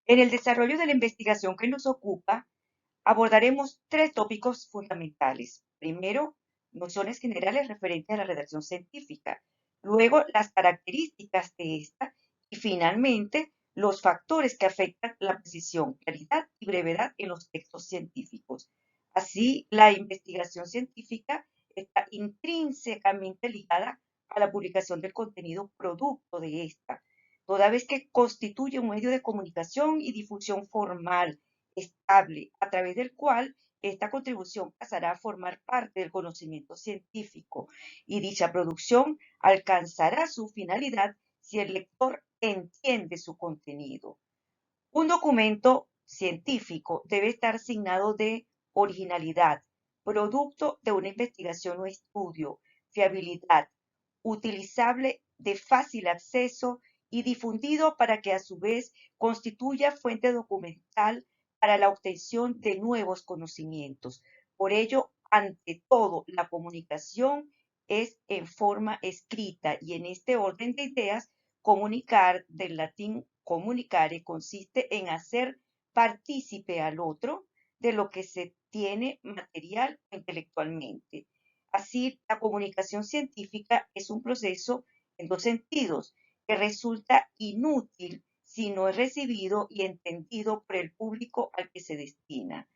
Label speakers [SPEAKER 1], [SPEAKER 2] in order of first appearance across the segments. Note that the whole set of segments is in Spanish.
[SPEAKER 1] En el desarrollo de la investigación que nos ocupa, abordaremos tres tópicos fundamentales. Primero, nociones generales referentes a la redacción científica. Luego, las características de esta. Y finalmente, los factores que afectan la precisión, claridad y brevedad en los textos científicos. Así, la investigación científica está intrínsecamente ligada a la publicación del contenido producto de esta, toda vez que constituye un medio de comunicación y difusión formal, estable, a través del cual esta contribución pasará a formar parte del conocimiento científico y dicha producción alcanzará su finalidad si el lector entiende su contenido. Un documento científico debe estar signado de originalidad, producto de una investigación o estudio, fiabilidad, utilizable, de fácil acceso y difundido para que a su vez constituya fuente documental para la obtención de nuevos conocimientos. Por ello, ante todo, la comunicación es en forma escrita y en este orden de ideas, comunicar, del latín comunicare, consiste en hacer partícipe al otro de lo que se tiene material o intelectualmente. Así, la comunicación científica es un proceso en dos sentidos, que resulta inútil si no es recibido y entendido por el público al que se destina.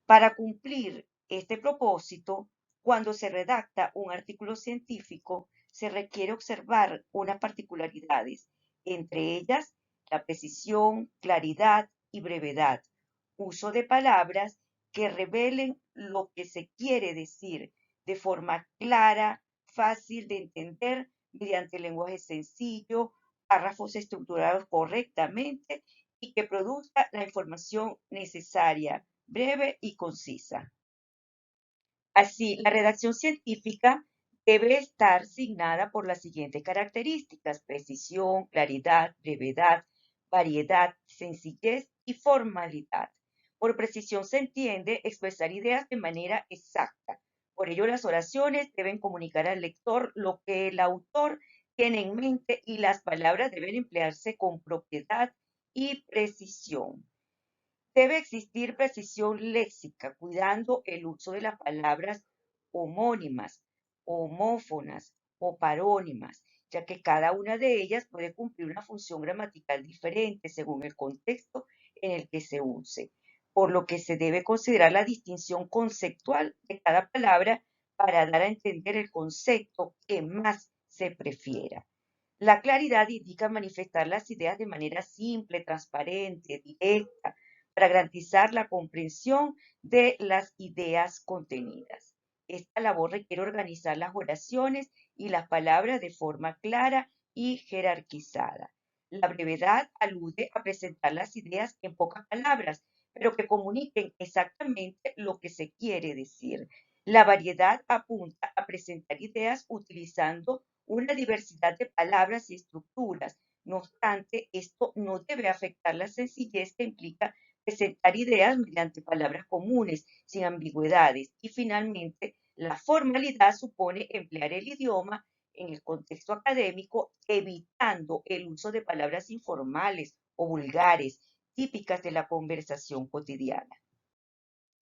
[SPEAKER 1] Para cumplir este propósito, cuando se redacta un artículo científico, se requiere observar unas particularidades, entre ellas la precisión, claridad y brevedad, uso de palabras que revelen lo que se quiere decir de forma clara, fácil de entender, mediante lenguaje sencillo, párrafos estructurados correctamente y que produzca la información necesaria, breve y concisa. Así, la redacción científica debe estar signada por las siguientes características: precisión, claridad, brevedad, variedad, sencillez y formalidad. Por precisión se entiende expresar ideas de manera exacta. Por ello, las oraciones deben comunicar al lector lo que el autor tiene en mente y las palabras deben emplearse con propiedad y precisión. Debe existir precisión léxica, cuidando el uso de las palabras homónimas, homófonas o parónimas, ya que cada una de ellas puede cumplir una función gramatical diferente según el contexto en el que se use, por lo que se debe considerar la distinción conceptual de cada palabra para dar a entender el concepto que más se prefiera. La claridad indica manifestar las ideas de manera simple, transparente, directa, para garantizar la comprensión de las ideas contenidas. Esta labor requiere organizar las oraciones y las palabras de forma clara y jerarquizada. La brevedad alude a presentar las ideas en pocas palabras, pero que comuniquen exactamente lo que se quiere decir. La variedad apunta a presentar ideas utilizando una diversidad de palabras y estructuras. No obstante, esto no debe afectar la sencillez que implica presentar ideas mediante palabras comunes, sin ambigüedades. Y finalmente, la formalidad supone emplear el idioma en el contexto académico, evitando el uso de palabras informales o vulgares, típicas de la conversación cotidiana.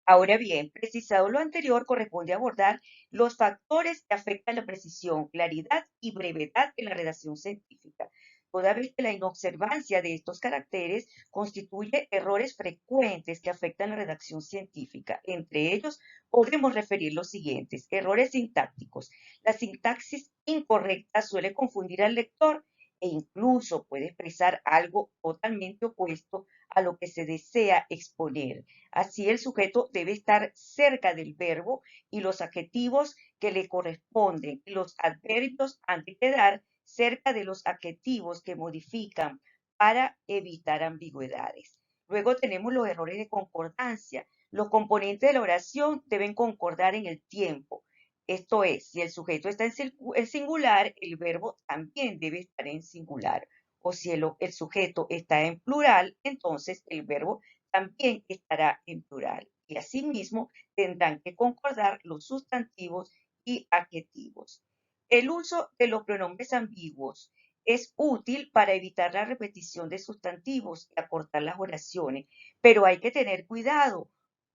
[SPEAKER 1] Ahora bien, precisado lo anterior, corresponde abordar los factores que afectan la precisión, claridad y brevedad en la redacción científica, toda vez que la inobservancia de estos caracteres constituye errores frecuentes que afectan la redacción científica. Entre ellos, podemos referir los siguientes: errores sintácticos. La sintaxis incorrecta suele confundir al lector e incluso puede expresar algo totalmente opuesto a lo que se desea exponer. Así, el sujeto debe estar cerca del verbo y los adjetivos que le corresponden, y los adverbios han de quedar cerca de los adjetivos que modifican para evitar ambigüedades. Luego tenemos los errores de concordancia. Los componentes de la oración deben concordar en el tiempo. Esto es, si el sujeto está en singular, el verbo también debe estar en singular. O si el sujeto está en plural, entonces el verbo también estará en plural. Y asimismo tendrán que concordar los sustantivos y adjetivos. El uso de los pronombres ambiguos. Es útil para evitar la repetición de sustantivos y acortar las oraciones, pero hay que tener cuidado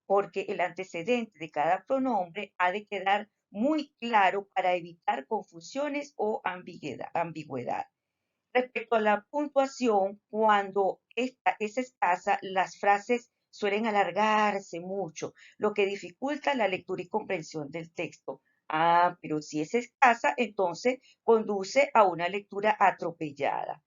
[SPEAKER 1] porque el antecedente de cada pronombre ha de quedar muy claro para evitar confusiones o ambigüedad. Respecto a la puntuación, cuando esta es escasa, las frases suelen alargarse mucho, lo que dificulta la lectura y comprensión del texto. Ah, pero si es escasa, entonces conduce a una lectura atropellada.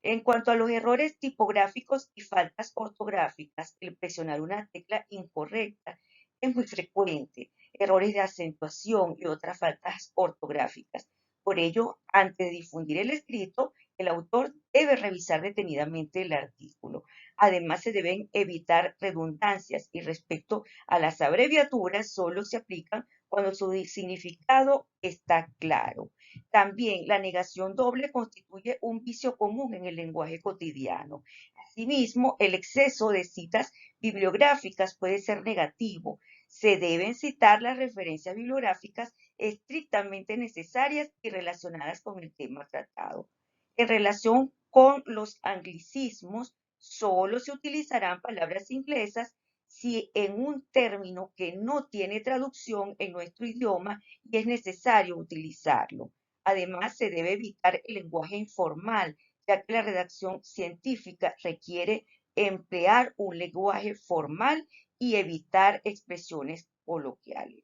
[SPEAKER 1] En cuanto a los errores tipográficos y faltas ortográficas, el presionar una tecla incorrecta es muy frecuente, errores de acentuación y otras faltas ortográficas. Por ello, antes de difundir el escrito, el autor debe revisar detenidamente el artículo. Además, se deben evitar redundancias y respecto a las abreviaturas, solo se aplican cuando su significado está claro. También la negación doble constituye un vicio común en el lenguaje cotidiano. Asimismo, el exceso de citas bibliográficas puede ser negativo. Se deben citar las referencias bibliográficas estrictamente necesarias y relacionadas con el tema tratado. En relación con los anglicismos, solo se utilizarán palabras inglesas si en un término que no tiene traducción en nuestro idioma y es necesario utilizarlo. Además, se debe evitar el lenguaje informal, ya que la redacción científica requiere emplear un lenguaje formal y evitar expresiones coloquiales.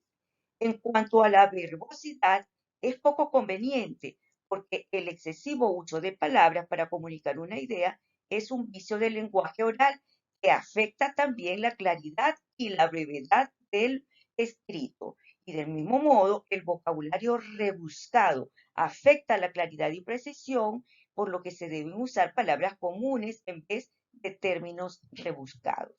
[SPEAKER 1] En cuanto a la verbosidad, es poco conveniente porque el excesivo uso de palabras para comunicar una idea es un vicio del lenguaje oral que afecta también la claridad y la brevedad del escrito. Y del mismo modo, el vocabulario rebuscado afecta la claridad y precisión, por lo que se deben usar palabras comunes en vez de términos rebuscados.